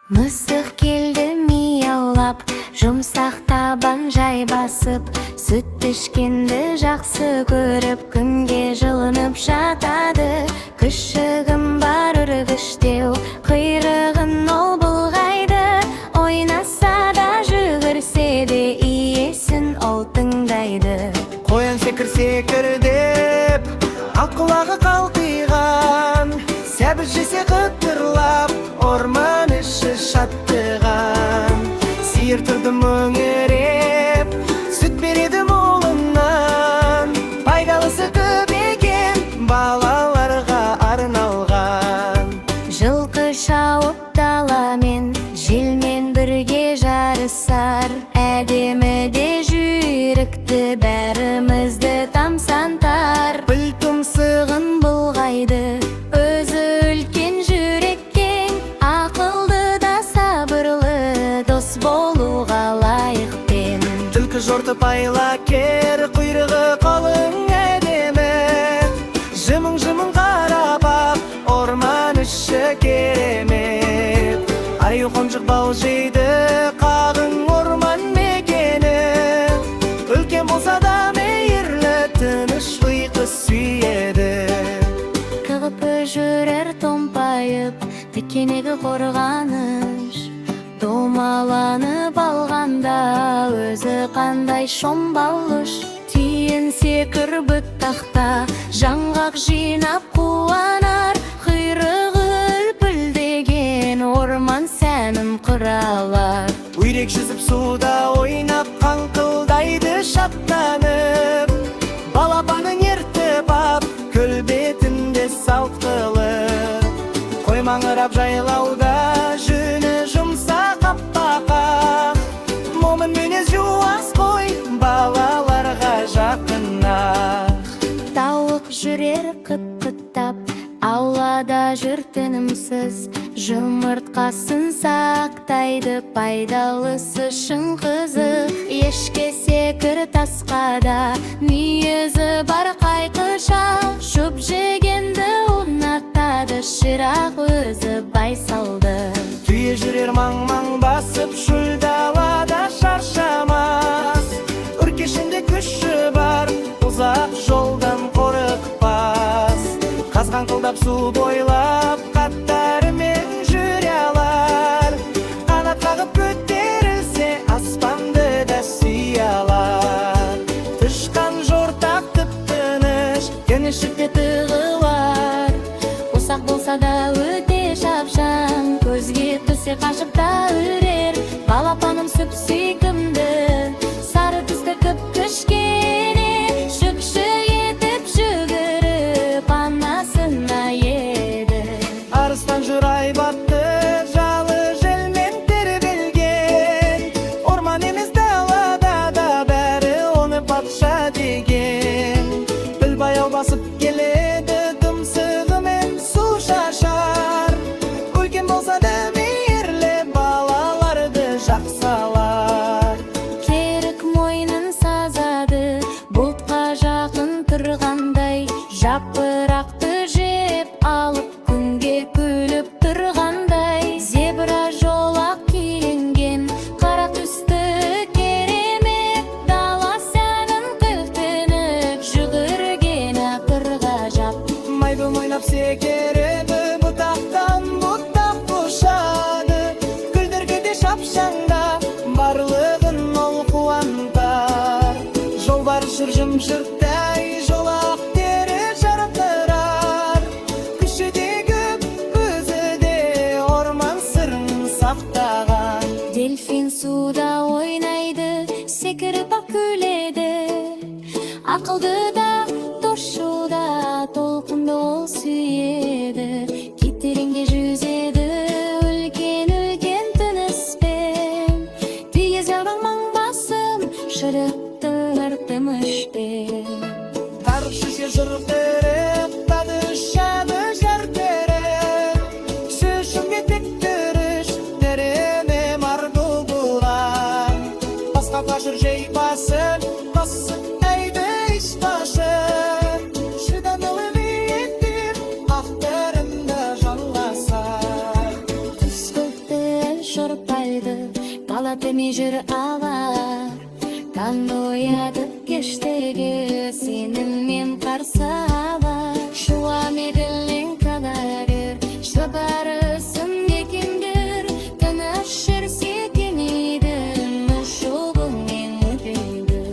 Мысық келді мияулап, жұмсақ табан жай басып, сүт ішкенді жақсы көріп, күнге жылынып жатады. Күшігім бар үргіштеу, құйрығын ол бұлғайды, ойнаса да жүгірсе де иесін ол тыңдайды. Қоян секір деп, ақ құлағы қалқиған, сәбіз жесе қытырлап, орман іші шаттыған. Сиыр тұрды мөңіреп, сүт береді молынан, пайдалысы көп екен балаларға арналған. Жылқы шауып даламен, желмен бірге жарысар, әдемі де жүйрікті бәрімізді тамсантар. Піл тұмсығын бұлғайды, өзі үлкен жүреккен, ақылды да сабырлы дос болуға лайықпен. Түлкі жортып айлакер, құйрығы қалың әдемі, жымың-жымың қарап ап, орман іші керемет. Аю қонжық бау жейді, қағың орман мекені, үлкен болса да мейірлі, тыныш ұйқы сүйеді. Қығыпы жүрер томпайып, тікенегі қорғаныш, домаланып алғанда өзі қандай шомбалыш. Тиін секір бұттақта, жаңғақ жинап қуанар, құйрығы үлпілдеген орман сәнін құралар. Үйрек жүзіп суда ойнап, қаңқылдайды шаттанып, балапанын ертіп ап, көл бетінде салт қылып. Қой маңырап жайлауда, жүні жұмсақ аппақ, момын мінез жуас қой, балаларға жақын-ақ. Тауық жүрер қып-қыттап, аулада жүр тынымсыз, жұмыртқасын сақтайды, пайдалысы шын қызық. Ешке секір тасқа да, мүйізі бар қайқышақ, шөп жегенді ұнатады, шырақ өзі байсалды. Түйе жүрер маң-маң басып, шөл далада шаршамас, үркешінде күші бар, ұзақ жолдан қорықпас. Қазған қылдап су бойлап, қаттарымен жүре алар, қанат қағып көтерілсе, аспанды да сүйе алар. Тышқан жортақ тып-тыныш, көнішікте тығылар, ұсақ болса да өте шапшаң, көзге түсе қашып та үрер. Балапаным сүп сүйкімді, сары түсті кіп-кішкене, шүк-шүк етіп жүгіріп анасына еді. Арыстан жүр айбатты, жалы желмен тербелген, орман емес далада да бәрі оны патша деген. Піл баяу басып келеді, тұмсығымен су шашар, үлкен болса да мейірлі, балаларды жақсалар. Керік мойнын сазады, бұлтқа жақын тұрғандай, жапырақты жеп алып, күнге күліп тұрғандай. Зебра жолақ киінген, қара түсті керемет, дала сәнін күлтініп, жүгірген ақырға жап. Майбыл ойнап секереді, бұтақтан бұтақ ұшады, күлдіргіде шапшаңда, барлығын ол қуантар. Жол бар жүр жым-жырттай, жолақ тері жарқырар, күші де көп, өзі де орман сырын сақтаған. Дельфин суда ойнайды, секіріп ақ күледі, ақылды да, дос-жолда толқынды ол сүйеді. Кеттереңде жүзеді, үлкен-үлкен тыныспен, түйез жалбаң маң басым, шырықтыр тымышпен. Тарық шүше жырықтырып, тады шады жар теріп, шүшімге тек түріш, тереме маргул бұлған. Басқа қашыр жей басып, басып әйді іш башып, шыданылы бейеттір, ақтарында жалғасар. Түскілді Өтемей жүр алар таң оятып кештегі сеніммен қарсы алар шуа меділің каларыр шабарысың екендір тыныш жүрсе демейді жолыңмен өтеді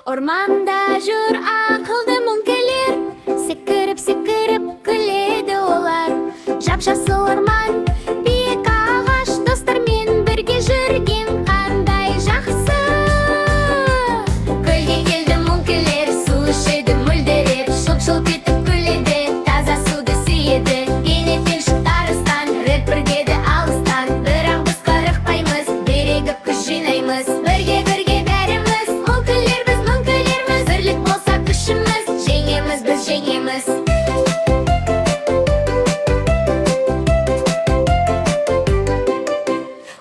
Орманда жүр ақылды мүңкілер, секіріп күледі олар. Жап-жасыл орман, биік ағаш, достармен бірге жүрген қандай жақсы. Көлге келді мүңкілер, су ішеді мөлдіреп, шылп-шылп етіп күледі, таза суды сүйеді. Кенеттен шықты арыстан, рет-бірдеді алыстан, бірақ біз қорықпаймыз, бірігіп күш жинаймыз. Бірге бәріміз, мүңкілербіз, бірлік болса күшіміз, жеңеміз, біз жеңеміз.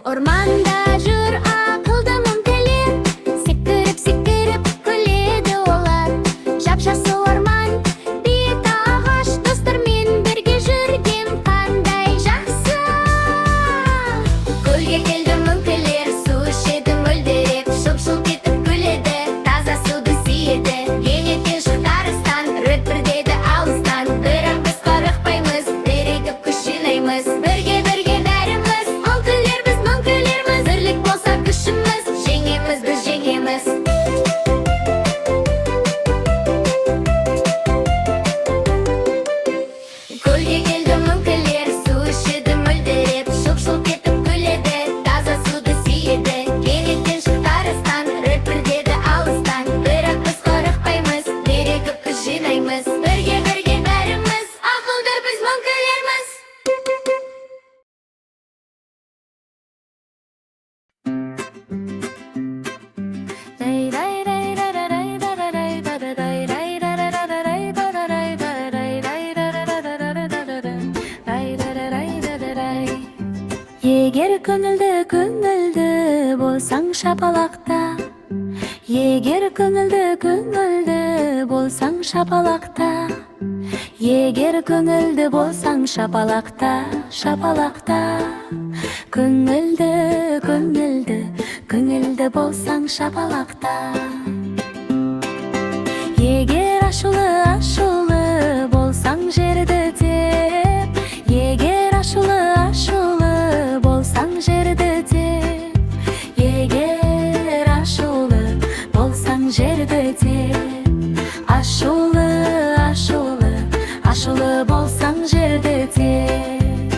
Орманда жүр ақылды мүңкілер, секіріп күледі олар. Жап-жасыл орман, биік ағаш, достармен бірге жүрген қандай жақсы. Көлге келді мүңкілер, су ішеді мөлдіреп, шылп-шылп етіп күледі, таза суды сүйеді. Кенеттен шықты арыстан, рет-бірдеді алыстан, бірақ біз қорықпаймыз, бірігіп күш жинаймыз. Бірге бәріміз, мүңкілербіз, бірлік болса күшіміз, жеңеміз, біз жеңеміз. Көлге келді мүңкілер, су ішеді мөлдіреп, шылп-шылп етіп күледі, таза суды сүйеді. Кенеттен шықты арыстан, рет-бірдеді алыстан, бірақ біз қорықпаймыз, бірігіп күш жинаймыз. Бірге бәріміз, ақылды біз мүңкілерміз. Егер көңілді болсаң шапалақта, Егер көңілді болсаң шапалақта, егер көңілді болсаң шапалақта, шапалақта. Көңілді болсаң шапалақта. Егер ашулы болсаң жерді теп, егер ашулы болсаң жерді теп, егер ашулы болсаң жерді теп, ашулы болсаң жерді теп.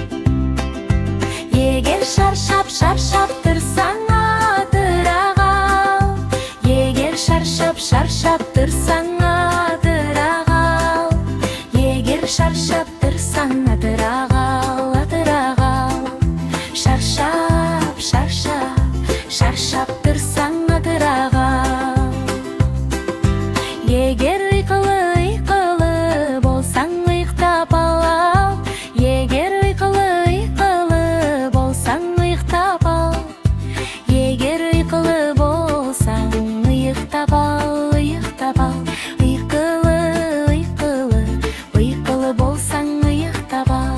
Егер шаршап тұрсаң атыра қал, егер шаршап тұрсаң атыра қал, егер шаршап тұрсаң атыра қал, атыра қал. Шаршап тұрсаң атыра қал. Егер ұйқылы болсаң ұйықтап ал, егер ұйқылы болсаң ұйықтап ал, егер ұйқылы болсаң ұйықтап ал, ұйықтап ал. Ұйқылы болсаң ұйықтап ал.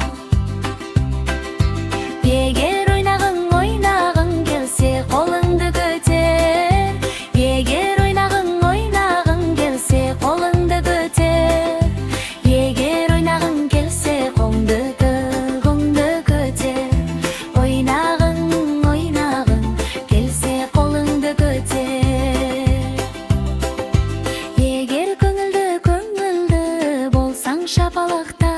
Егер ойнағың келсе қолыңды көтер, егер ойнағың келсе қолыңды көтер, егер ойнағың келсе қолыңды көтер, ойнағың келсе қолыңды көтер. Егер көңілді болсаң шапалақта,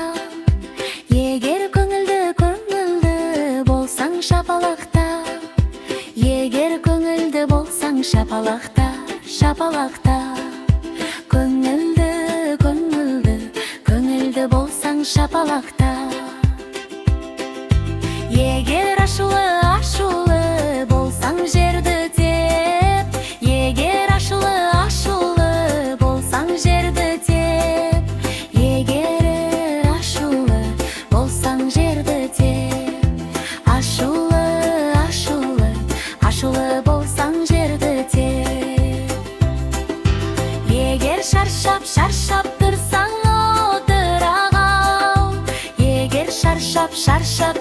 егер көңілді болсаң шапалақта, егер көңілді болсаң шапалақта, шапалақта. Көңілді болсаң шапалақта. Егер ашулы болсаң жерді теп, егер ашулы болсаң жерді теп, егер ашулы болсаң жерді теп, ашулы болсаң жерді теп. Егер шаршап тұрсаң отыра қал, егер шаршап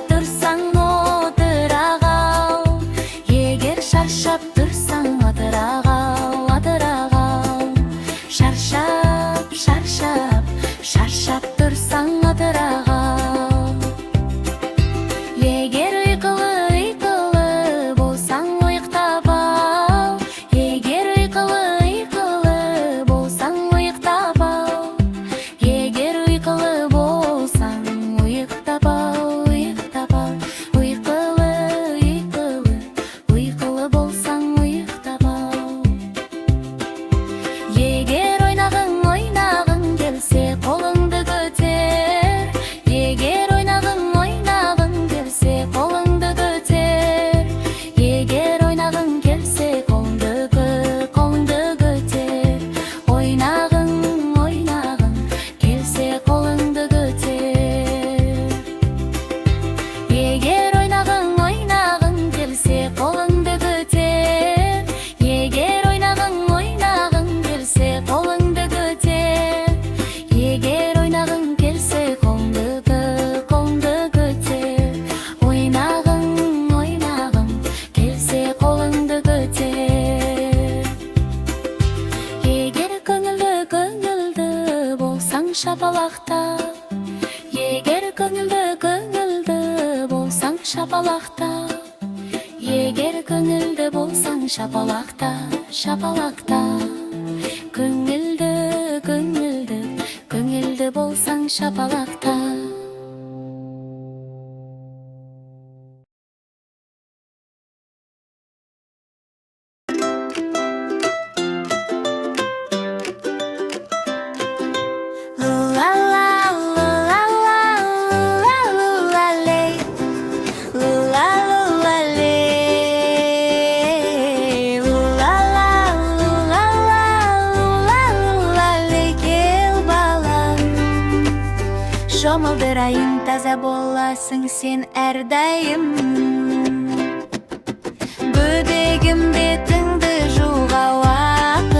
тұрсаң отыра қал, егер шаршап тұрсаң отыра қал, атыра қал. Шаршап тұрсаң отыра қал. Егер ұйқылы болсаң ұйықтап ал, егер ұйқылы болсаң ұйықтап ал, егер ұйқылы болсаң ұйықтап ал, ұйықтап ал. Ұйқылы болсаң ұйықтап ал. Егер ойнағың келсе қолыңды көтер, егер ойнағың келсе қолыңды көтер, егер ойнағың келсе қолыңды көтер, ойнағың келсе қолыңды көтер. Егер ойнағың келсе қолыңды көтер, егер ойнағың келсе қолыңды көтер, егер ойнағың келсе қолыңды көтер, ойнағың келсе қолыңды көтер. Егер көңілді болсаң шапалақта, егер көңілді болсаң шапалақта, егер көңілді болсаң шапалақта, шапалақта. Көңілді болсаң шапалақта. Шомылдырайын, таза боласың сен әрдайым. Бөбегім бетіңді жуға уақыт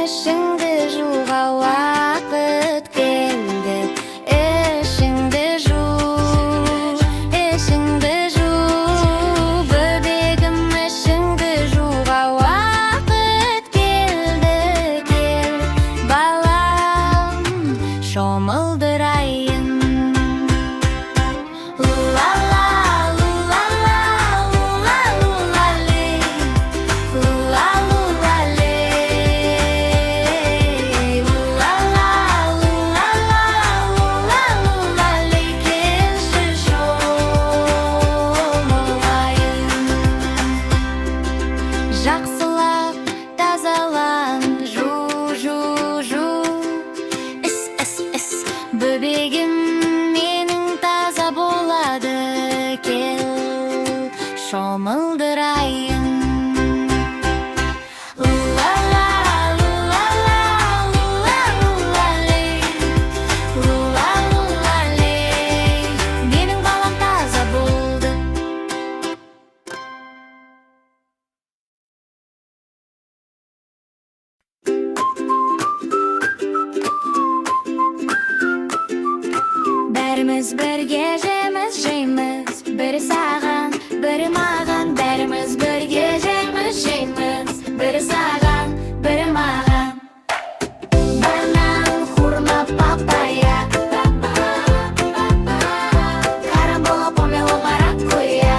ішіңді жууға уақыт келді. Ішіңді жу, бөбегім, ішіңді жууға уақыт келді. Кел, балам, шомылдырайын. Лу-ла-ла, лу-ла-ла, лу-ла-лу-ла-лей, лу-ла-лу-ла-лей, лу-ла-ла, лу-ла-ла, лу-ла-лу-ла-лей, келші шомылайын. Жақсылап тазалан, жу-жу-жу, іс-іс-іс, бөбегім менің таза болады. Кел, шомылдырайын. Лу-ла-ла, лу-ла-ла, лу-ла-лу-ла-лей, лу-ла-лу-ла-лей, менің балам таза болды. Бәріміз бірге жейміз, бірі саған, бірі маған. Бәріміз бірге жейміз, бірі саған, бірі маған. Банан, хурма, папайя, карамбола, помело, маракуйя.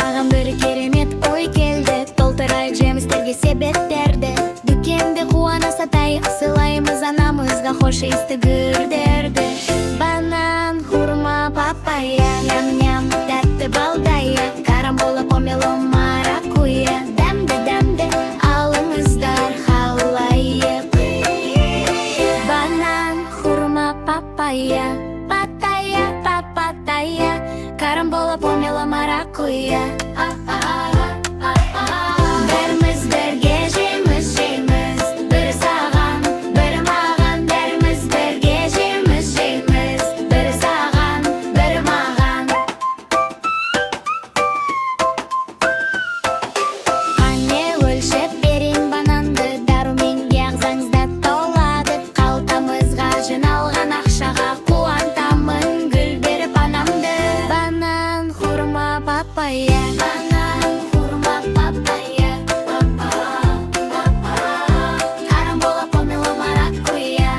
Маған бір керемет ой келді, толтырайық жемістерге себеттерді. Дүкенде қуана сатайық, сыйлаймыз анамызға хош иісті гүлдерді. Банан, хурма, папайя, ням-ням, тәтті балдайя, карамбола, помело, маракуйя. Дәмді-дәмді алыңыздар халайық. Банан, хурма, папайя, паттайя, папаттайя, карамбола, помело, маракуйя. Бәріміз бірге жейміз, бірі саған, бірі маған. Бәріміз бірге жейміз, бірі саған, бірі маған. Қане өлшеп берейін бананды, дәруменге ағзаңызда толады. Қалтамызға жиналған ақшаға қуантамын гүл беріп анамды. Банан, хурма, папайя, банан, хурма, папайя, карамбола, помело, маракуйя.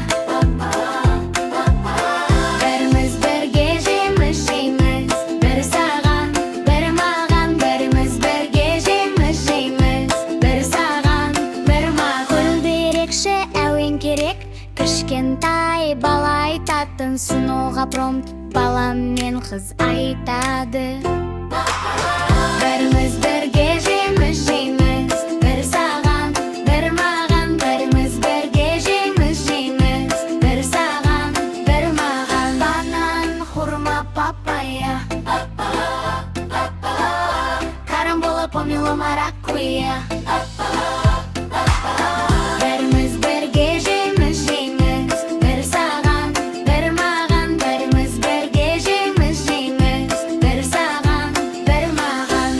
Бәріміз бірге жейміз, бірі саған, бірі маған. Бәріміз бірге жейміз, бірі саған, бірі маған. Күлдірекші әуен керек, кішкентай бала айтатын, сынуға промпт балам мен қыз айтады. Бәріміз бірге жейміз, бірі саған, бірі маған. Бәріміз бірге жейміз, бірі саған, бірі маған. Банан, хурма, папайя, карамбола, помело, маракуйя. Бәріміз бірге жейміз, бірі саған, бірі маған. Бәріміз бірге жейміз, бірі саған, бірі маған.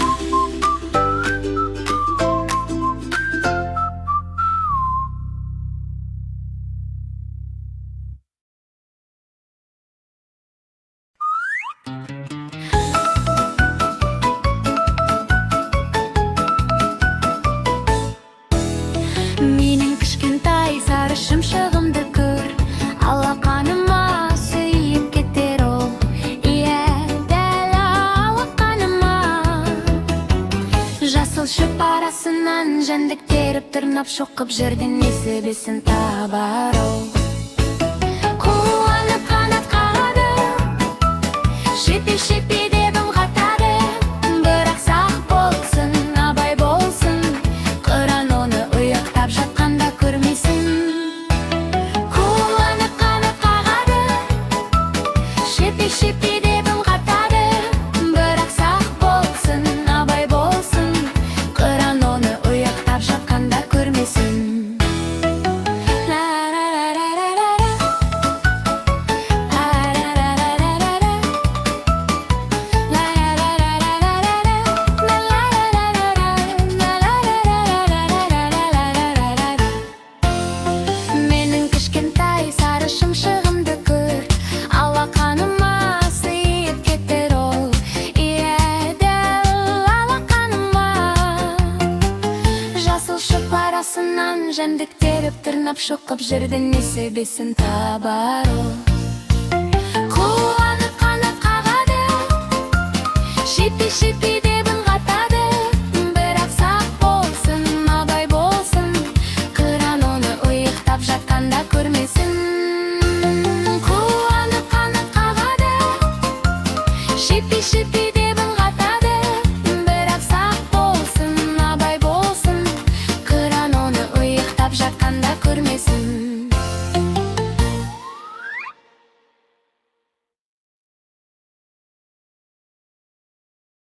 Менің кішкентай сары шымшығымды көр, алақаныма сүйіп кетер ол. Иә, дәл алақаныма. Жасыл шөп арасынан жәндік теріп, тырнап шоқып жерден несібесін табар ол. Қуанып қанат қағады, шепе-шепе деп үн қатады. Бірақ сақ болсын, абай болсын, қыран оны ұйықтап жатқанда көрмесін. Қуанып қанат қағады, шепе-шепе деп үн қатады. Бірақ сақ болсын, абай болсын, қыран оны ұйықтап жатқанда көрмесін. Ла-ла-ла-ла-ла-ла. басынан жәндік теріп тырнап шоқып жүрді несібесін табар ол. Қуанып қанат қағады, шипи-шипи